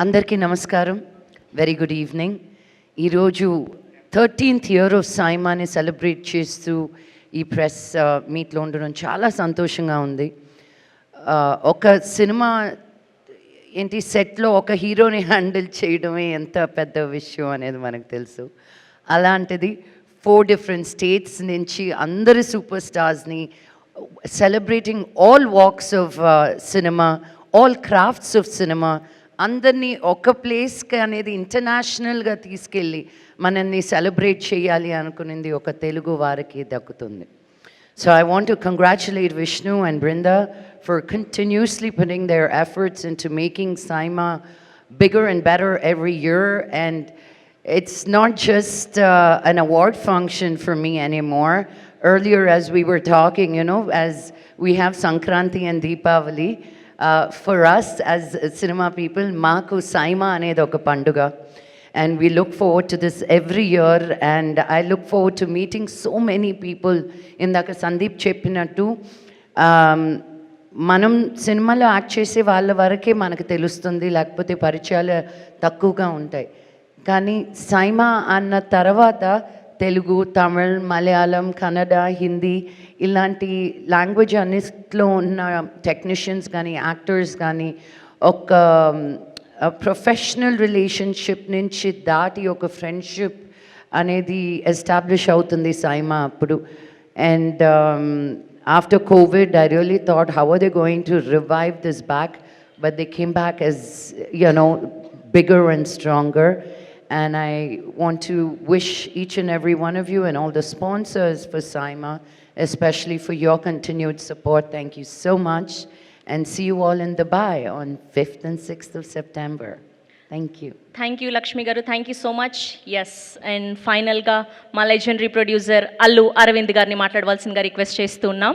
అందరికీ నమస్కారం. Very good evening. ఈరోజు 13th ఇయర్ ఆఫ్ సైమాని సెలబ్రేట్ చేస్తూ ఈ ప్రెస్ మీట్లో ఉండడం చాలా సంతోషంగా ఉంది. ఒక సినిమా ఏంటి సెట్లో ఒక హీరోని హ్యాండిల్ చేయడమే ఎంత పెద్ద విషయం అనేది మనకు తెలుసు. అలాంటిది 4 డిఫరెంట్ స్టేట్స్ నుంచి అందరి సూపర్ స్టార్స్ని celebrating all walks of cinema, all crafts of cinema అందరినీ ఒక ప్లేస్కి అనేది ఇంటర్నేషనల్గా తీసుకెళ్ళి మనల్ని సెలబ్రేట్ చేయాలి అనుకునేది ఒక తెలుగు వారికి దక్కుతుంది. So I want to congratulate Vishnu and Brinda for continuously putting their efforts into making Saima bigger and better every year. And it's not just an award function for me anymore. Earlier, as we were talking, as we have Sankranti and Deepavali, for us as cinema people, Maaku Saima anedi oka panduga. And we look forward to this every year, and I look forward to meeting so many people. Indaka Sandeep cheppinattu మనం సినిమాలో act చేసే వాళ్ళ వరకే మనకు తెలుస్తుంది, లేకపోతే పరిచయాలు తక్కువగా ఉంటాయి. కానీ సైమా అన్న తర్వాత తెలుగు, తమిళ్, మలయాళం, కన్నడ, హిందీ ఇలాంటి లాంగ్వేజ్ అన్నిట్లో ఉన్న టెక్నీషియన్స్ కానీ యాక్టర్స్ కానీ ఒక ప్రొఫెషనల్ రిలేషన్షిప్ నుంచి దాటి ఒక ఫ్రెండ్షిప్ అనేది ఎస్టాబ్లిష్ అవుతుంది సైమా అప్పుడు. And after Covid I really thought how are they going to revive this back, but they came back as bigger and stronger. And I want to wish each and every one of you and all the sponsors for Saima, especially for your continued support. Thank you so much, and see you all in Dubai on 5th and 6th of September. Thank you. Thank you, Lakshmi garu. Thank you so much. Yes, and final ga మా legendary producer Allu Aravind గారిని మాట్లాడవలసిందిగా request చేస్తున్నాం.